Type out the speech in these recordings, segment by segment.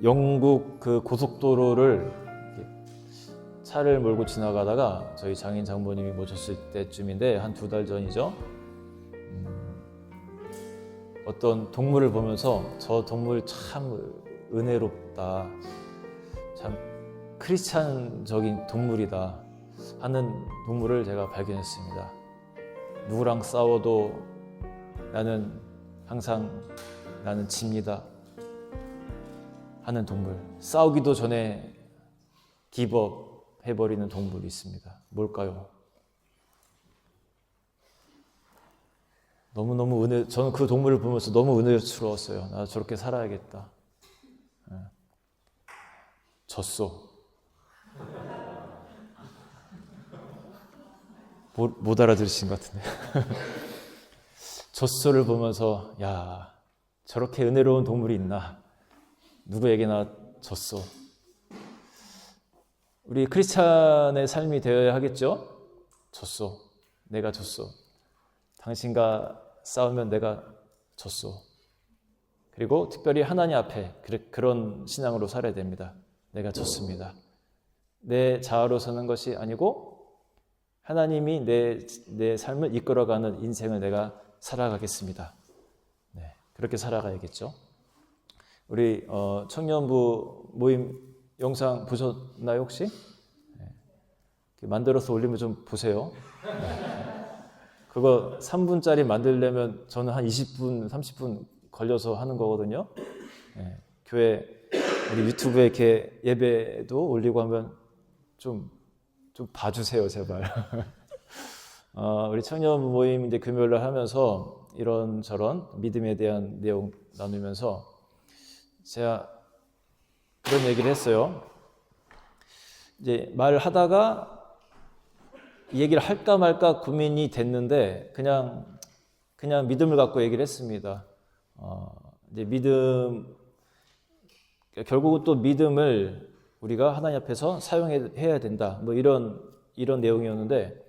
영국 그 고속도로를 차를 몰고 지나가다가 저희 장인 장모님이 모셨을 때쯤인데 한 2달 전이죠. 어떤 동물을 보면서 저 동물 참 은혜롭다, 참 크리스찬적인 동물이다 하는 동물을 제가 발견했습니다. 누구랑 싸워도 나는 항상 나는 집니다 하는 동물, 싸우기도 전에 기브업 해버리는 동물이 있습니다. 뭘까요? 저는 그 동물을 보면서 너무 은혜스러웠어요. 나 저렇게 살아야겠다. 졌어. 못 알아들으신 것 같은데. 젖소를 보면서 야, 저렇게 은혜로운 동물이 있나? 누구에게나 젖소. 우리 크리스찬의 삶이 되어야 하겠죠? 졌소. 내가 졌소. 당신과 싸우면 내가 졌소. 그리고 특별히 하나님 앞에 그런 신앙으로 살아야 됩니다. 내가 졌습니다. 내 자아로 서는 것이 아니고 하나님이 내 삶을 이끌어가는 인생을 내가 살아가겠습니다. 네, 그렇게 살아가야겠죠. 우리 청년부 모임 영상 보셨나요 혹시? 네. 만들어서 올리면 좀 보세요. 네. 그거 3분짜리 만들려면 저는 한 20분, 30분 걸려서 하는 거거든요. 네. 교회 우리 유튜브에 이렇게 예배도 올리고 하면 좀 봐주세요 제발. 우리 청년 모임 이제 금요일날 하면서 이런저런 믿음에 대한 내용 나누면서 제가 그런 얘기를 했어요. 이제 말하다가 얘기를 할까 말까 고민이 됐는데 그냥 믿음을 갖고 얘기를 했습니다. 이제 결국은 또 믿음을 우리가 하나님 앞에서 사용해야 된다. 뭐 이런 내용이었는데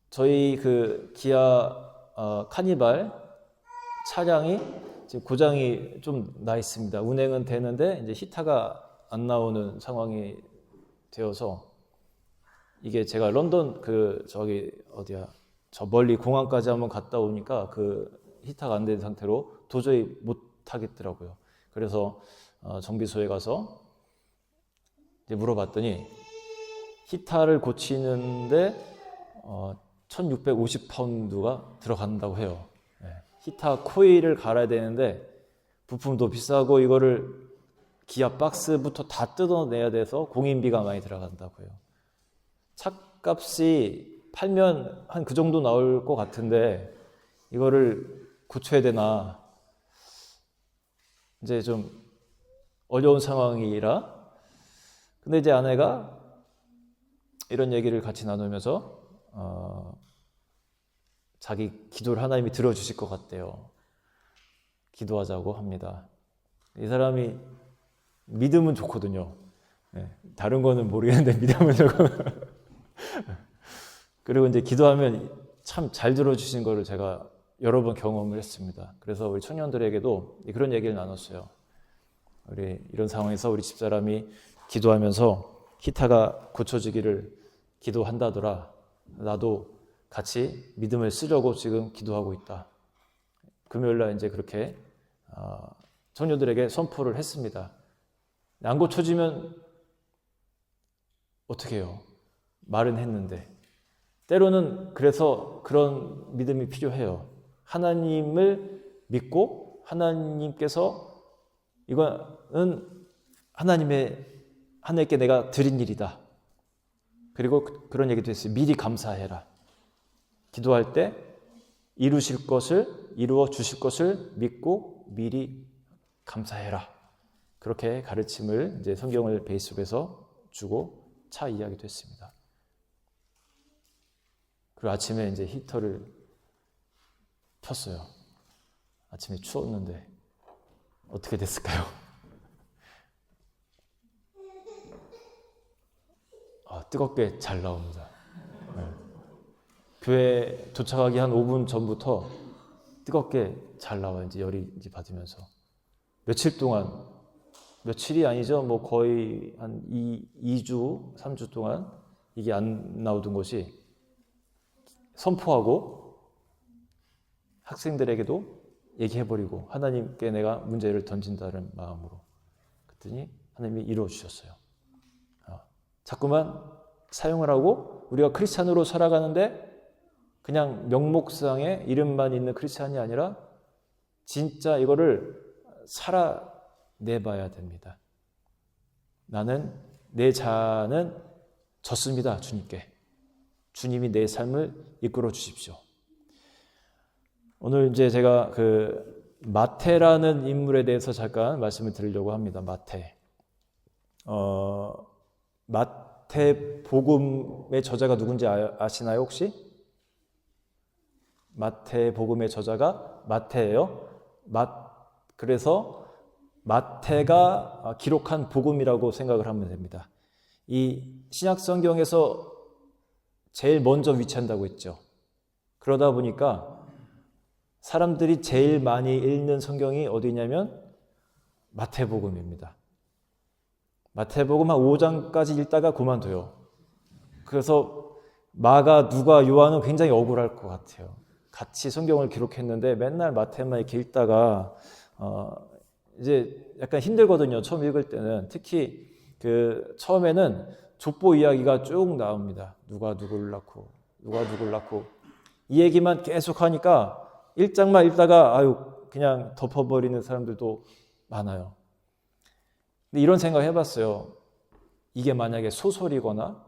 저희 그 기아 카니발 차량이 지금 고장이 좀 나 있습니다. 운행은 되는데 이제 히타가 안 나오는 상황이 되어서 이게 제가 런던 저 멀리 공항까지 한번 갔다 오니까 그 히타가 안 된 상태로 도저히 못 하겠더라고요. 그래서 정비소에 가서 이제 물어봤더니 히타를 고치는데 1650파운드가 들어간다고 해요. 네. 히타 코일을 갈아야 되는데 부품도 비싸고 이거를 기아 박스부터 다 뜯어내야 돼서 공인비가 많이 들어간다고 해요. 차값이 팔면 한 그 정도 나올 것 같은데 이거를 고쳐야 되나 이제 좀 어려운 상황이라. 근데 이제 아내가 이런 얘기를 같이 나누면서 자기 기도를 하나님이 들어주실 것 같대요. 기도하자고 합니다. 이 사람이 믿음은 좋거든요. 네, 다른 거는 모르겠는데 믿음은 좋고. 그리고 이제 기도하면 참 잘 들어주신 거를 제가 여러 번 경험을 했습니다. 그래서 우리 청년들에게도 그런 얘기를 나눴어요. 우리 이런 상황에서 우리 집사람이 기도하면서 히타가 고쳐지기를 기도한다더라. 나도 같이 믿음을 쓰려고 지금 기도하고 있다. 금요일날 이제 그렇게 청년들에게 선포를 했습니다. 안 고쳐지면 어떻게 해요? 말은 했는데. 때로는 그래서 그런 믿음이 필요해요. 하나님을 믿고 하나님께서 이거는 하나님께 내가 드린 일이다. 그리고 그런 얘기도 했어요. 미리 감사해라. 기도할 때 이루어 주실 것을 믿고 미리 감사해라. 그렇게 가르침을 이제 성경을 베이스로 해서 주고 차 이야기도 했습니다. 그리고 아침에 이제 히터를 켰어요. 아침에 추웠는데 어떻게 됐을까요? 뜨겁게 잘 나옵니다. 네. 교회 도착하기 한 5분 전부터 뜨겁게 잘 나와요. 이제 열이 이제 받으면서 며칠 동안 며칠이 아니죠. 뭐 거의 한 2주, 3주 동안 이게 안 나오던 것이 선포하고 학생들에게도 얘기해버리고 하나님께 내가 문제를 던진다는 마음으로 그랬더니 하나님이 이루어주셨어요. 자꾸만 사용을 하고 우리가 크리스찬으로 살아가는데 그냥 명목상의 이름만 있는 크리스찬이 아니라 진짜 이거를 살아내봐야 됩니다. 나는 내 자는 졌습니다. 주님께. 주님이 내 삶을 이끌어 주십시오. 오늘 이제 제가 그 마태라는 인물에 대해서 잠깐 말씀을 드리려고 합니다. 마태. 마태복음의 저자가 누군지 아시나요, 혹시? 마태복음의 저자가 마태예요. 그래서 마태가 기록한 복음이라고 생각을 하면 됩니다. 이 신약 성경에서 제일 먼저 위치한다고 했죠. 그러다 보니까 사람들이 제일 많이 읽는 성경이 어디냐면 마태복음입니다. 마태복음 한 5장까지 읽다가 그만둬요. 그래서 마가, 누가, 요한은 굉장히 억울할 것 같아요. 같이 성경을 기록했는데 맨날 마태만 이렇게 읽다가 이제 약간 힘들거든요. 처음 읽을 때는. 특히 그 처음에는 족보 이야기가 쭉 나옵니다. 누가 누구를 낳고 이 얘기만 계속 하니까 1장만 읽다가 그냥 덮어버리는 사람들도 많아요. 근데 이런 생각 해봤어요. 이게 만약에 소설이거나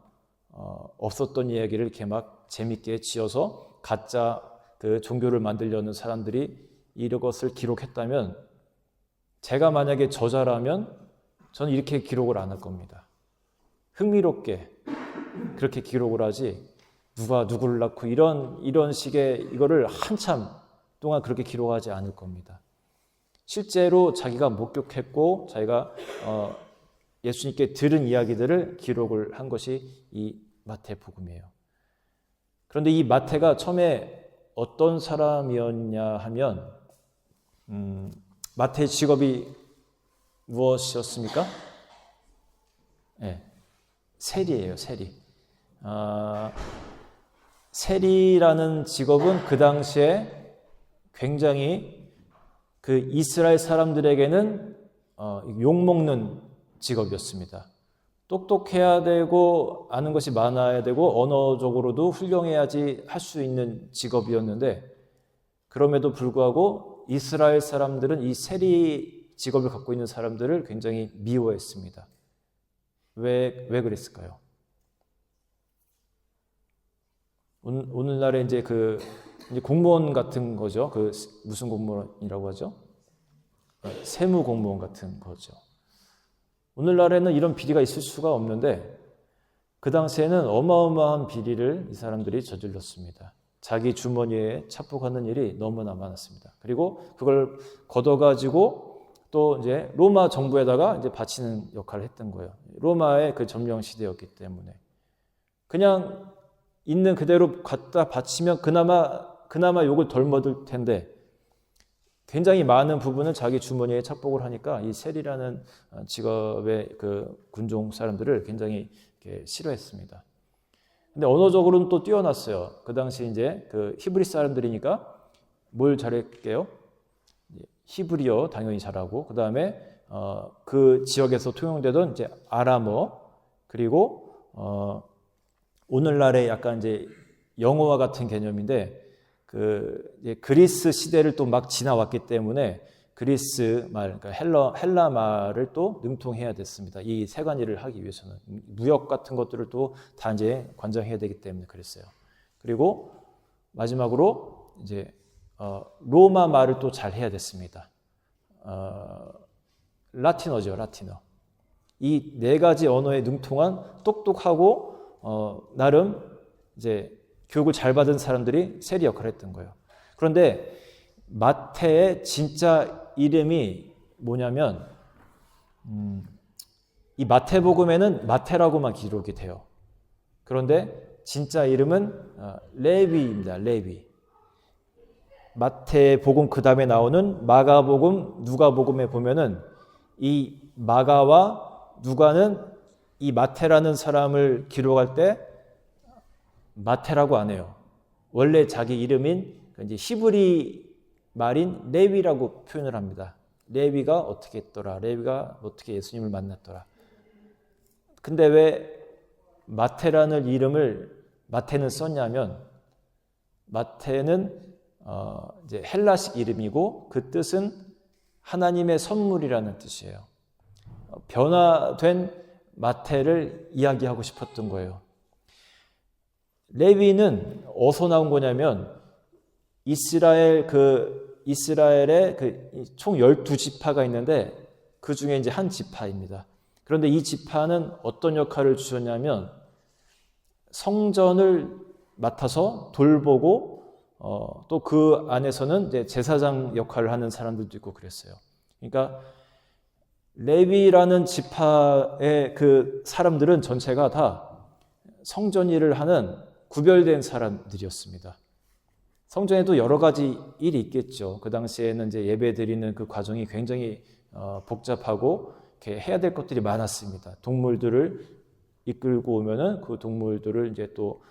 없었던 이야기를 이렇게 막 재밌게 지어서 가짜 그 종교를 만들려는 사람들이 이것을 기록했다면 제가 만약에 저자라면 저는 이렇게 기록을 안 할 겁니다. 흥미롭게 그렇게 기록을 하지 누가 누구를 낳고 이런 식의 이거를 한참 동안 그렇게 기록하지 않을 겁니다. 실제로 자기가 목격했고 자기가 예수님께 들은 이야기들을 기록을 한 것이 이 마태복음이에요. 그런데 이 마태가 처음에 어떤 사람이었냐 하면 마태의 직업이 무엇이었습니까? 네, 세리예요. 세리. 세리라는 직업은 그 당시에 굉장히 그 이스라엘 사람들에게는 욕먹는 직업이었습니다. 똑똑해야 되고 아는 것이 많아야 되고 언어적으로도 훌륭해야지 할 수 있는 직업이었는데 그럼에도 불구하고 이스라엘 사람들은 이 세리 직업을 갖고 있는 사람들을 굉장히 미워했습니다. 왜 그랬을까요? 오늘날에 이제 이제 공무원 같은 거죠. 무슨 공무원이라고 하죠? 세무 공무원 같은 거죠. 오늘날에는 이런 비리가 있을 수가 없는데 그 당시에는 어마어마한 비리를 이 사람들이 저질렀습니다. 자기 주머니에 착복하는 일이 너무나 많았습니다. 그리고 그걸 걷어가지고 또 이제 로마 정부에다가 이제 바치는 역할을 했던 거예요. 로마의 그 점령 시대였기 때문에 그냥 있는 그대로 갖다 바치면 그나마 욕을 덜 먹을 텐데 굉장히 많은 부분을 자기 주머니에 착복을 하니까 이 세리라는 직업의 그 군종 사람들을 굉장히 싫어했습니다. 근데 언어적으로는 또 뛰어났어요. 그 당시 이제 그 히브리 사람들이니까 뭘 잘했게요? 히브리어 당연히 잘하고 그 다음에 그 지역에서 통용되던 이제 아람어 그리고 오늘날의 약간 이제 영어와 같은 개념인데 그리스 시대를 또 막 지나왔기 때문에 그리스 말, 그러니까 헬라 말을 또 능통해야 됐습니다. 이 세관일을 하기 위해서는 무역 같은 것들을 또 다 이제 관장해야 되기 때문에 그랬어요. 그리고 마지막으로 이제 로마 말을 또 잘 해야 됐습니다. 라틴어죠, 라틴어. 이 네 가지 언어에 능통한 똑똑하고 나름 이제 교육을 잘 받은 사람들이 세리 역할을 했던 거예요. 그런데 마태의 진짜 이름이 뭐냐면 이 마태복음에는 마태라고만 기록이 돼요. 그런데 진짜 이름은 레위입니다. 레위. 마태복음 그 다음에 나오는 마가복음, 누가복음에 보면은 이 마가와 누가는 이 마태라는 사람을 기록할 때 마태라고 안 해요. 원래 자기 이름인 이제 히브리 말인 레위라고 표현을 합니다. 레위가 어떻게 했더라. 레위가 어떻게 예수님을 만났더라. 근데 왜 마태라는 이름을 마태는 썼냐면 마태는 이제 헬라식 이름이고 그 뜻은 하나님의 선물이라는 뜻이에요. 변화된 마태를 이야기하고 싶었던 거예요. 레위는 어디서 나온 거냐면 이스라엘의 총 12지파가 있는데 그 중에 이제 한 지파입니다. 그런데 이 지파는 어떤 역할을 주셨냐면 성전을 맡아서 돌보고 또 그 안에서는 이제 제사장 역할을 하는 사람들도 있고 그랬어요. 그러니까 레위라는 지파의 그 사람들은 전체가 다 성전 일을 하는 구별된 사람들이었습니다. 성전에도 여러 가지 일이 있겠죠. 그 당시에는 이제 예배 드리는 그 과정이 굉장히 복잡하고 이렇게 해야 될 것들이 많았습니다. 동물들을 이끌고 오면은 그 동물들을 이제 또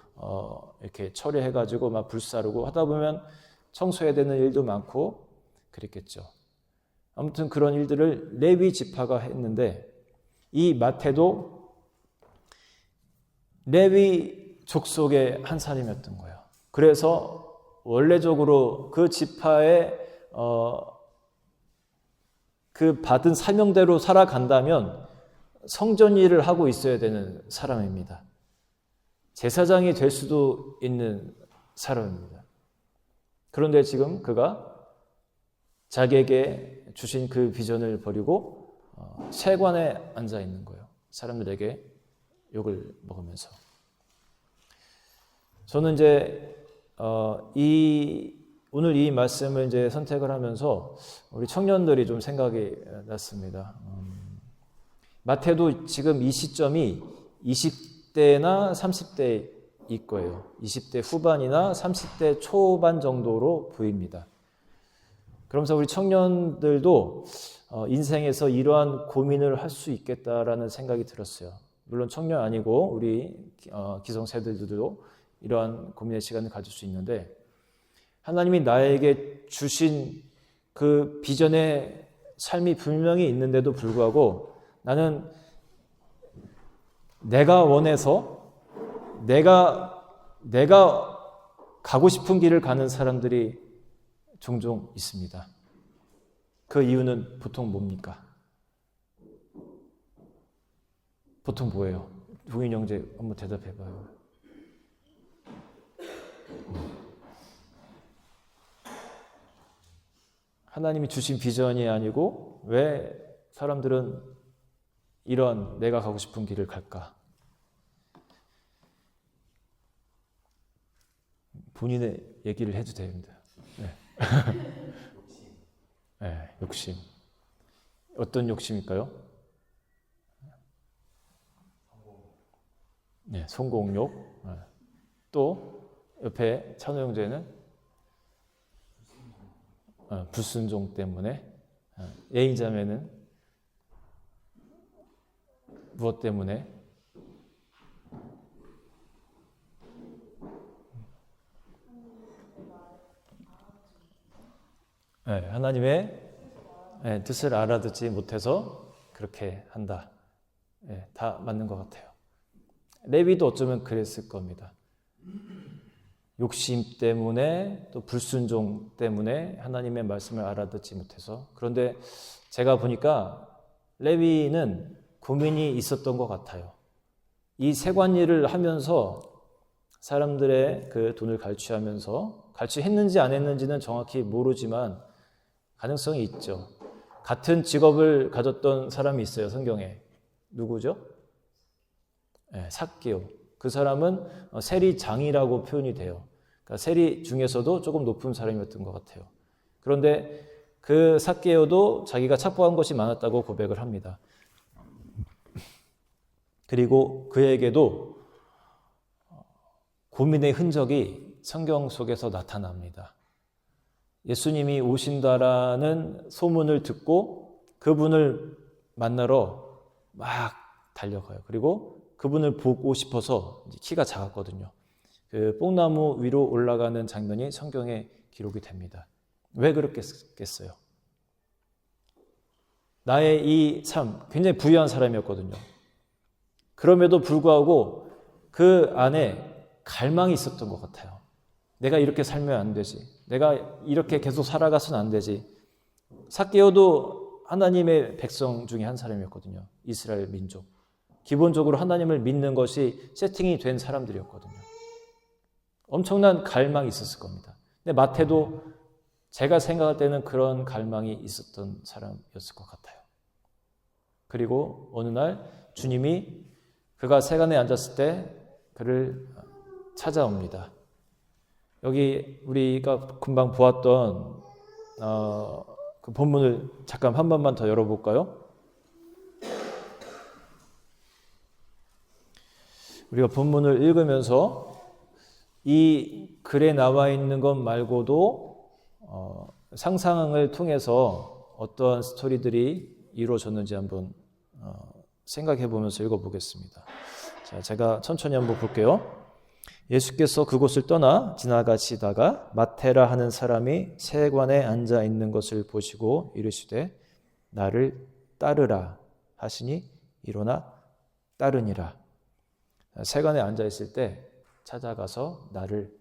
이렇게 처리해가지고 막 불사르고 하다 보면 청소해야 되는 일도 많고 그랬겠죠. 아무튼 그런 일들을 레위 지파가 했는데 이 마태도 레위 족속의 한 사람이었던 거예요. 그래서 원래적으로 그 지파의 그 받은 사명대로 살아간다면 성전 일을 하고 있어야 되는 사람입니다. 제사장이 될 수도 있는 사람입니다. 그런데 지금 그가 자기에게 주신 그 비전을 버리고 세관에 앉아 있는 거예요. 사람들에게 욕을 먹으면서. 저는 이제 오늘 이 말씀을 이제 선택을 하면서 우리 청년들이 좀 생각이 났습니다. 마태도 지금 이 시점이 20대나 30대일 거예요. 20대 후반이나 30대 초반 정도로 보입니다. 그러면서 우리 청년들도 인생에서 이러한 고민을 할 수 있겠다라는 생각이 들었어요. 물론 청년 아니고 우리 기성세대들도 이러한 고민의 시간을 가질 수 있는데 하나님이 나에게 주신 그 비전의 삶이 분명히 있는데도 불구하고 나는 내가 원해서 내가 가고 싶은 길을 가는 사람들이 종종 있습니다. 그 이유는 보통 뭡니까? 보통 뭐예요? 동인 형제 한번 대답해봐요. 하나님이 주신 비전이 아니고 왜 사람들은 이런 내가 가고 싶은 길을 갈까? 본인의 얘기를 해도 됩니다. 네. 네, 욕심. 어떤 욕심일까요? 네, 성공욕. 네. 또 옆에 찬호 형제는 불순종 때문에, 예인자매는 무엇 때문에? 네, 하나님의 뜻을 알아듣지 못해서 그렇게 한다. 네, 다 맞는 것 같아요. 레위도 어쩌면 그랬을 겁니다. 욕심 때문에 또 불순종 때문에 하나님의 말씀을 알아듣지 못해서. 그런데 제가 보니까 레위는 고민이 있었던 것 같아요. 이 세관 일을 하면서 사람들의 그 돈을 갈취하면서 갈취했는지 안 했는지는 정확히 모르지만 가능성이 있죠. 같은 직업을 가졌던 사람이 있어요. 성경에. 누구죠? 네, 삭개오. 그 사람은 세리장이라고 표현이 돼요. 그러니까 세리 중에서도 조금 높은 사람이었던 것 같아요. 그런데 그 삭개오도 자기가 착복한 것이 많았다고 고백을 합니다. 그리고 그에게도 고민의 흔적이 성경 속에서 나타납니다. 예수님이 오신다라는 소문을 듣고 그분을 만나러 막 달려가요. 그리고 그분을 보고 싶어서 키가 작았거든요. 그 뽕나무 위로 올라가는 장면이 성경에 기록이 됩니다. 왜 그렇겠어요? 나의 이 삶, 굉장히 부유한 사람이었거든요. 그럼에도 불구하고 그 안에 갈망이 있었던 것 같아요. 내가 이렇게 살면 안 되지. 내가 이렇게 계속 살아가서는 안 되지. 삭개오도 하나님의 백성 중에 한 사람이었거든요. 이스라엘 민족. 기본적으로 하나님을 믿는 것이 세팅이 된 사람들이었거든요. 엄청난 갈망이 있었을 겁니다. 근데 마태도 제가 생각할 때는 그런 갈망이 있었던 사람이었을 것 같아요. 그리고 어느 날 주님이 그가 세간에 앉았을 때 그를 찾아옵니다. 여기 우리가 금방 보았던 그 본문을 잠깐 한 번만 더 열어볼까요? 우리가 본문을 읽으면서 이 글에 나와 있는 것 말고도 상상을 통해서 어떤 스토리들이 이루어졌는지 한번 생각해 보면서 읽어보겠습니다. 자, 제가 천천히 한번 볼게요. 예수께서 그곳을 떠나 지나가시다가 마테라 하는 사람이 세관에 앉아 있는 것을 보시고 이르시되 나를 따르라 하시니 일어나 따르니라. 세관에 앉아 있을 때 찾아가서 나를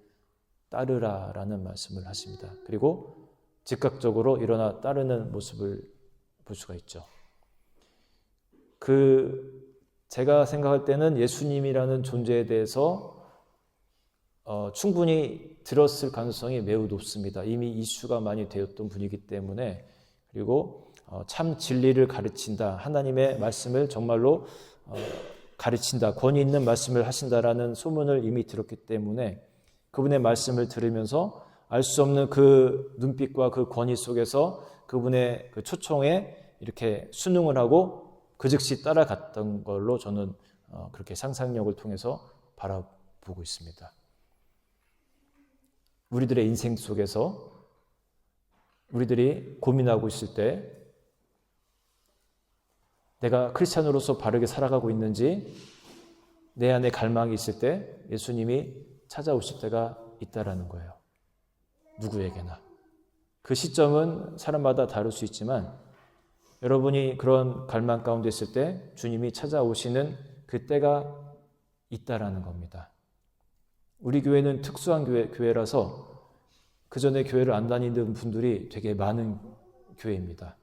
따르라라는 말씀을 하십니다. 그리고 즉각적으로 일어나 따르는 모습을 볼 수가 있죠. 제가 생각할 때는 예수님이라는 존재에 대해서 충분히 들었을 가능성이 매우 높습니다. 이미 이슈가 많이 되었던 분이기 때문에. 그리고 참 진리를 가르친다. 하나님의 말씀을 정말로 가르친다. 권위 있는 말씀을 하신다라는 소문을 이미 들었기 때문에 그분의 말씀을 들으면서 알 수 없는 그 눈빛과 그 권위 속에서 그분의 그 초청에 이렇게 순응을 하고 그 즉시 따라갔던 걸로 저는 그렇게 상상력을 통해서 바라보고 있습니다. 우리들의 인생 속에서 우리들이 고민하고 있을 때 내가 크리스찬으로서 바르게 살아가고 있는지 내 안에 갈망이 있을 때 예수님이 찾아오실 때가 있다라는 거예요. 누구에게나. 그 시점은 사람마다 다를 수 있지만 여러분이 그런 갈망 가운데 있을 때 주님이 찾아오시는 그 때가 있다라는 겁니다. 우리 교회는 특수한 교회라서 그 전에 교회를 안 다니던 분들이 되게 많은 교회입니다.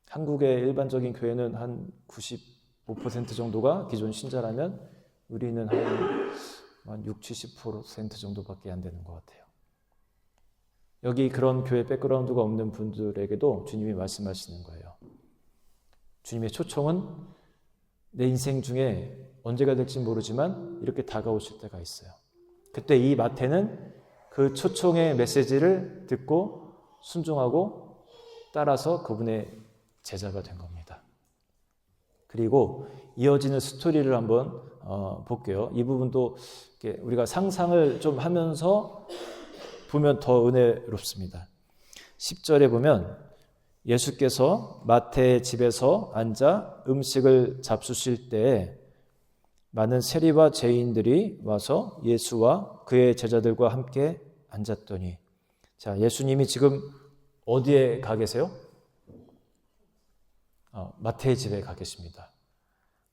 한국의 일반적인 교회는 한 95% 정도가 기존 신자라면 우리는 한 60-70% 정도밖에 안 되는 것 같아요. 여기 그런 교회 백그라운드가 없는 분들에게도 주님이 말씀하시는 거예요. 주님의 초청은 내 인생 중에 언제가 될지 모르지만 이렇게 다가오실 때가 있어요. 그때 이 마태는 그 초청의 메시지를 듣고 순종하고 따라서 그분의 제자가 된 겁니다. 그리고 이어지는 스토리를 한번 볼게요. 이 부분도 우리가 상상을 좀 하면서 보면 더 은혜롭습니다. 10절에 보면 예수께서 마태의 집에서 앉아 음식을 잡수실 때에 많은 세리와 죄인들이 와서 예수와 그의 제자들과 함께 앉았더니, 자, 예수님이 지금 어디에 가 계세요? 마태의 집에 가 계십니다.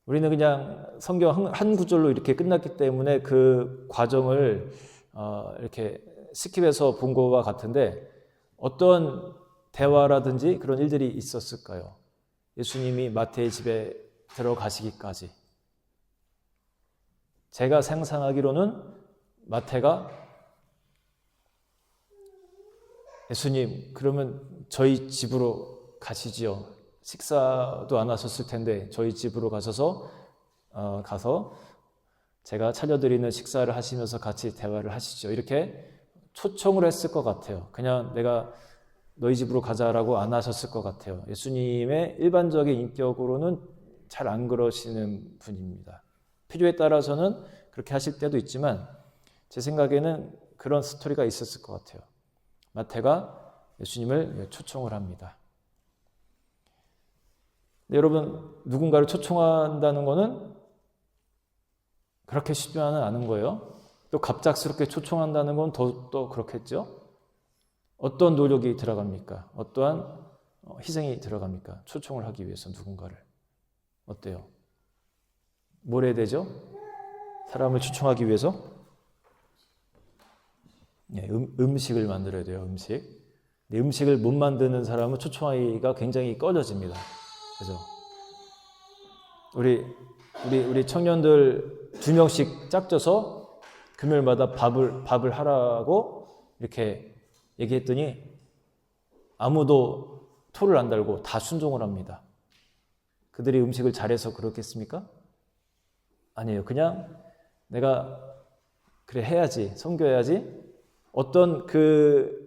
우리는 그냥 성경 한 구절로 이렇게 끝났기 때문에 그 과정을 이렇게 스킵해서 본 것과 같은데 어떤 대화라든지 그런 일들이 있었을까요? 예수님이 마태의 집에 들어가시기까지. 제가 상상하기로는 마태가 예수님, 그러면 저희 집으로 가시지요. 식사도 안 하셨을 텐데 저희 집으로 가서 제가 차려드리는 식사를 하시면서 같이 대화를 하시죠. 이렇게 초청을 했을 것 같아요. 그냥 내가 너희 집으로 가자라고 안 하셨을 것 같아요. 예수님의 일반적인 인격으로는 잘 안 그러시는 분입니다. 필요에 따라서는 그렇게 하실 때도 있지만 제 생각에는 그런 스토리가 있었을 것 같아요. 마태가 예수님을 초청을 합니다. 여러분, 누군가를 초청한다는 거는 그렇게 쉽지만은 않은 거예요. 또 갑작스럽게 초청한다는 건 더 그렇겠죠. 어떤 노력이 들어갑니까? 어떠한 희생이 들어갑니까? 초청을 하기 위해서 누군가를. 어때요? 뭘 해야 되죠? 사람을 초청하기 위해서? 네, 음식을 만들어야 돼요. 음식. 음식을 못 만드는 사람은 초청하기가 굉장히 꺼려집니다. 그죠? 우리 청년들 2명씩 짝져서 금요일마다 밥을 하라고 이렇게 얘기했더니 아무도 토를 안 달고 다 순종을 합니다. 그들이 음식을 잘해서 그렇겠습니까? 아니에요. 그냥 내가 그래 해야지, 섬겨야지. 어떤 그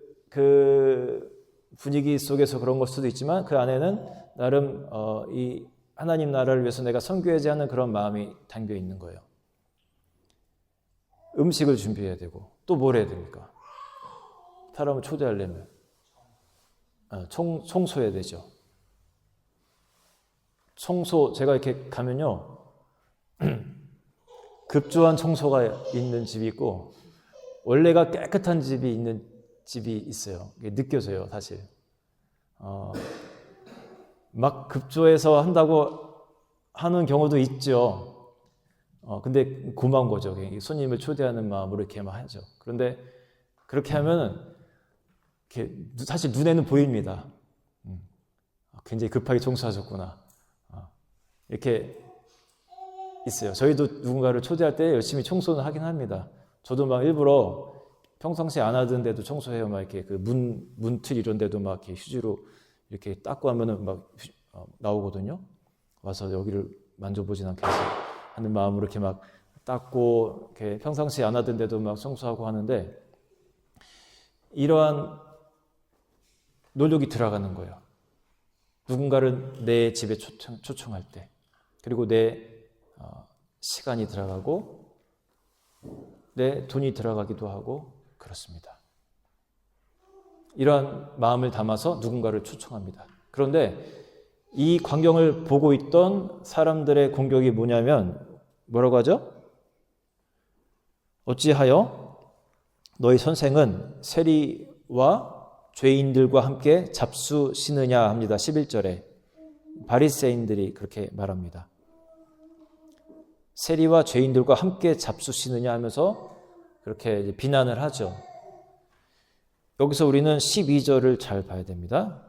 분위기 속에서 그런 걸 수도 있지만 그 안에는 나름 이 하나님 나라를 위해서 내가 섬겨야지 하는 그런 마음이 담겨 있는 거예요. 음식을 준비해야 되고 또 뭘 해야 됩니까? 사람을 초대하려면 청소해야 되죠. 청소 제가 이렇게 가면요 급조한 청소가 있는 집이 있고 원래가 깨끗한 집이 있는 집이 있어요. 이게 느껴져요, 사실. 막 급조해서 한다고 하는 경우도 있죠. 근데 고마운 거죠. 손님을 초대하는 마음으로 이렇게 막 하죠. 그런데 그렇게 하면은 이렇게 사실 눈에는 보입니다. 굉장히 급하게 청소하셨구나. 이렇게 있어요. 저희도 누군가를 초대할 때 열심히 청소는 하긴 합니다. 저도 막 일부러 평상시에 안 하던 데도 청소해요. 막 이렇게 그 문틀 이런 데도 막 이렇게 휴지로 이렇게 닦고 하면은 막 나오거든요. 와서 여기를 만져보진 않겠어 하는 마음으로 이렇게 막 닦고 이렇게 평상시에 안 하던 데도 막 청소하고 하는데 이러한 노력이 들어가는 거예요. 누군가를 내 집에 초청할 때 그리고 내 시간이 들어가고 내 돈이 들어가기도 하고 그렇습니다. 이러한 마음을 담아서 누군가를 초청합니다. 그런데 이 광경을 보고 있던 사람들의 공격이 뭐냐면 뭐라고 하죠? 어찌하여 너희 선생은 세리와 죄인들과 함께 잡수시느냐 합니다. 11절에 바리새인들이 그렇게 말합니다. 세리와 죄인들과 함께 잡수시느냐 하면서 그렇게 비난을 하죠. 여기서 우리는 12절을 잘 봐야 됩니다.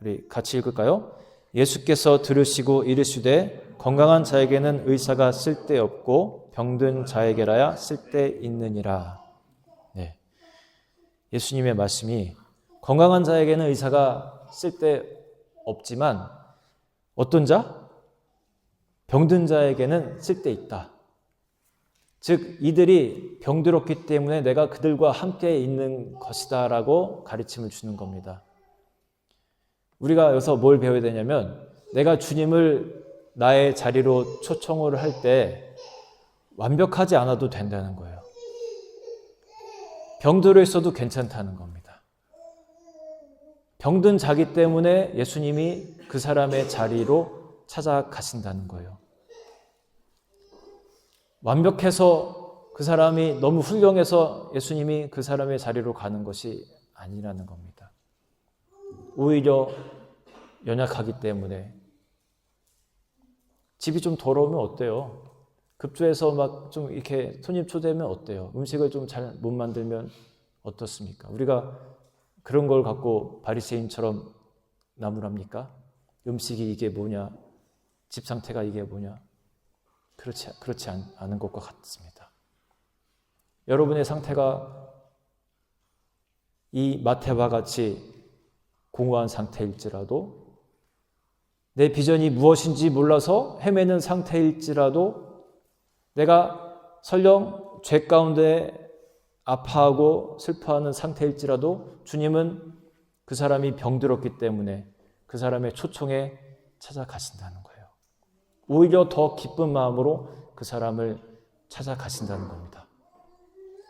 우리 같이 읽을까요? 예수께서 들으시고 이르시되 건강한 자에게는 의사가 쓸데없고 병든 자에게라야 쓸데있느니라. 네. 예수님의 말씀이 건강한 자에게는 의사가 쓸데없지만 어떤 자? 병든 자에게는 쓸데있다. 즉 이들이 병들었기 때문에 내가 그들과 함께 있는 것이다 라고 가르침을 주는 겁니다. 우리가 여기서 뭘 배워야 되냐면 내가 주님을 나의 자리로 초청을 할 때 완벽하지 않아도 된다는 거예요. 병들어 있어도 괜찮다는 겁니다. 병든 자기 때문에 예수님이 그 사람의 자리로 찾아가신다는 거예요. 완벽해서 그 사람이 너무 훌륭해서 예수님이 그 사람의 자리로 가는 것이 아니라는 겁니다. 오히려 연약하기 때문에 집이 좀 더러우면 어때요? 급조해서 막 좀 이렇게 손님 초대하면 어때요? 음식을 좀 잘 못 만들면 어떻습니까? 우리가 그런 걸 갖고 바리새인처럼 나무랍니까? 음식이 이게 뭐냐? 집 상태가 이게 뭐냐? 그렇지 않은 것과 같습니다. 여러분의 상태가 이 마태와 같이 공허한 상태일지라도 내 비전이 무엇인지 몰라서 헤매는 상태일지라도 내가 설령 죄 가운데 아파하고 슬퍼하는 상태일지라도 주님은 그 사람이 병들었기 때문에 그 사람의 초청에 찾아가신다는 거예요. 오히려 더 기쁜 마음으로 그 사람을 찾아가신다는 겁니다.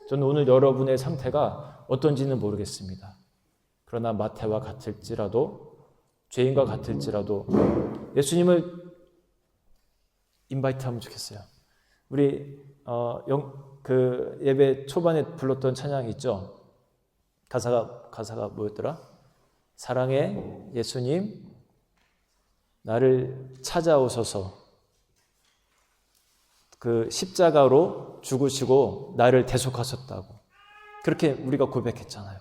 저는 오늘 여러분의 상태가 어떤지는 모르겠습니다. 그러나 마태와 같을지라도 죄인과 같을지라도 예수님을 인바이트하면 좋겠어요. 우리 그 예배 초반에 불렀던 찬양이 있죠. 가사가 뭐였더라? 사랑의 예수님 나를 찾아오셔서 그 십자가로 죽으시고 나를 대속하셨다고 그렇게 우리가 고백했잖아요.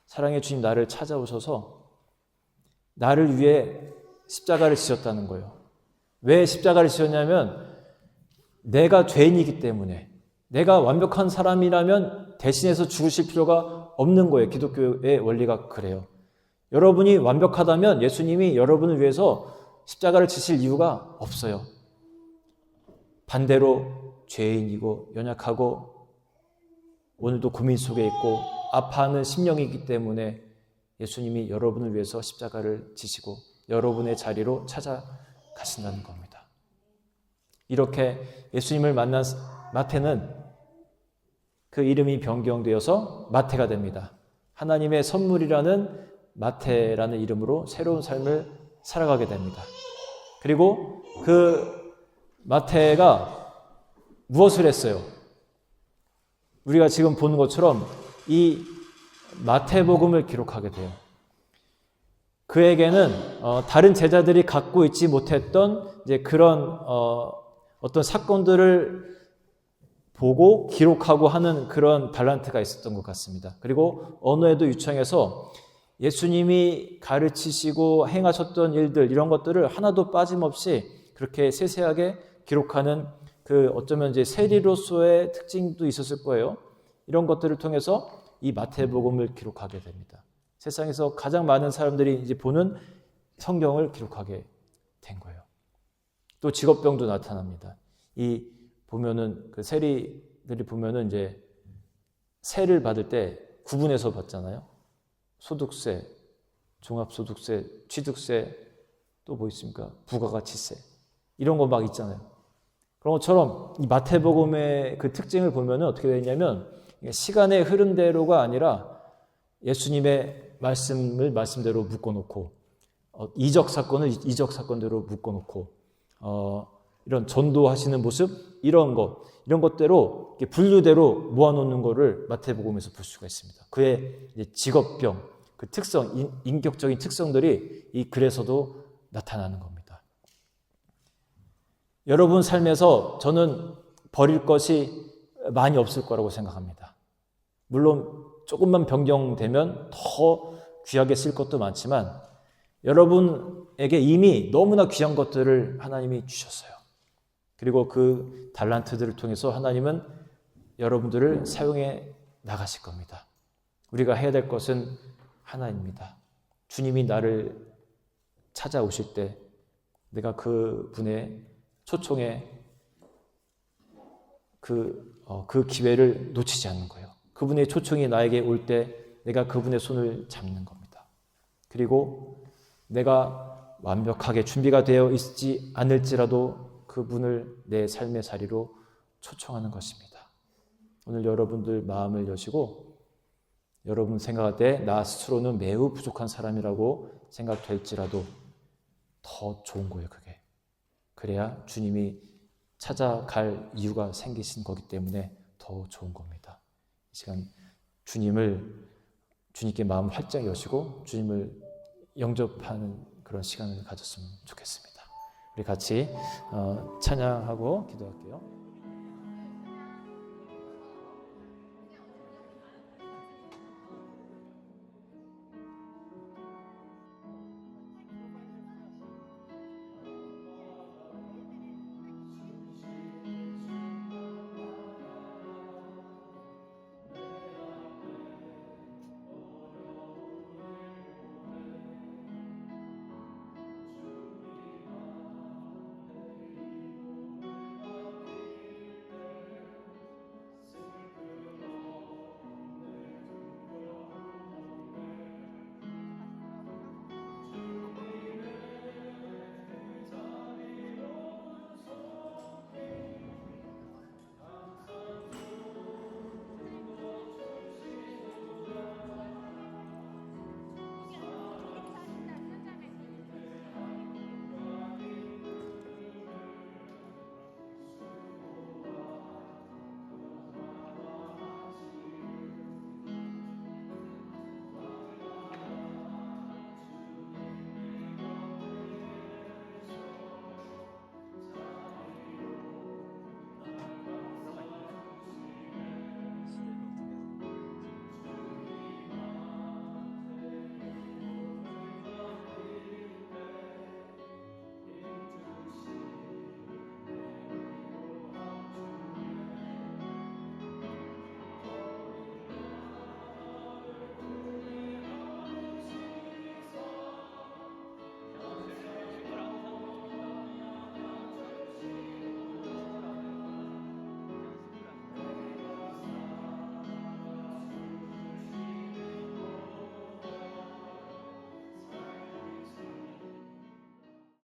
사랑의 주님 나를 찾아오셔서 나를 위해 십자가를 지셨다는 거예요. 왜 십자가를 지었냐면 내가 죄인이기 때문에 내가 완벽한 사람이라면 대신해서 죽으실 필요가 없는 거예요. 기독교의 원리가 그래요. 여러분이 완벽하다면 예수님이 여러분을 위해서 십자가를 지실 이유가 없어요. 반대로 죄인이고 연약하고 오늘도 고민 속에 있고 아파하는 심령이기 때문에 예수님이 여러분을 위해서 십자가를 지시고 여러분의 자리로 찾아가신다는 겁니다. 이렇게 예수님을 만난 마태는 그 이름이 변경되어서 마태가 됩니다. 하나님의 선물이라는 마태라는 이름으로 새로운 삶을 살아가게 됩니다. 그리고 그 마태가 무엇을 했어요? 우리가 지금 보는 것처럼 이 마태복음을 기록하게 돼요. 그에게는 다른 제자들이 갖고 있지 못했던 이제 그런 어떤 사건들을 보고 기록하고 하는 그런 달란트가 있었던 것 같습니다. 그리고 언어에도 유창해서 예수님이 가르치시고 행하셨던 일들 이런 것들을 하나도 빠짐없이 그렇게 세세하게 기록하는 그 어쩌면 이제 세리로서의 특징도 있었을 거예요. 이런 것들을 통해서 이 마태복음을 기록하게 됩니다. 세상에서 가장 많은 사람들이 이제 보는 성경을 기록하게 된 거예요. 또 직업병도 나타납니다. 이 보면은 그 세리들이 보면은 이제 세를 받을 때 구분해서 받잖아요. 소득세, 종합소득세, 취득세, 또 뭐 있습니까? 부가가치세 이런 거 막 있잖아요. 그런 것처럼 이 마태복음의 그 특징을 보면은 어떻게 되냐면 시간의 흐름대로가 아니라 예수님의 말씀을 말씀대로 묶어놓고 이적 사건을 이적 사건대로 묶어놓고 이런 전도하시는 모습 이런 것대로 분류대로 모아놓는 것을 마태복음에서 볼 수가 있습니다. 그의 직업병, 그 특성, 인격적인 특성들이 이 글에서도 나타나는 겁니다. 여러분 삶에서 저는 버릴 것이 많이 없을 거라고 생각합니다. 물론 조금만 변경되면 더 귀하게 쓸 것도 많지만 여러분에게 이미 너무나 귀한 것들을 하나님이 주셨어요. 그리고 그 달란트들을 통해서 하나님은 여러분들을 사용해 나가실 겁니다. 우리가 해야 될 것은 하나입니다. 주님이 나를 찾아오실 때 내가 그 분의 초청에 그 기회를 놓치지 않는 거예요. 그분의 초청이 나에게 올 때 내가 그분의 손을 잡는 겁니다. 그리고 내가 완벽하게 준비가 되어 있지 않을지라도 그분을 내 삶의 자리로 초청하는 것입니다. 오늘 여러분들 마음을 여시고 여러분 생각할 때 나 스스로는 매우 부족한 사람이라고 생각될지라도 더 좋은 거예요, 그게. 그래야 주님이 찾아갈 이유가 생기신 거기 때문에 더 좋은 겁니다. 이 시간 주님께 마음 활짝 여시고 주님을 영접하는 그런 시간을 가졌으면 좋겠습니다. 우리 같이 찬양하고 기도할게요.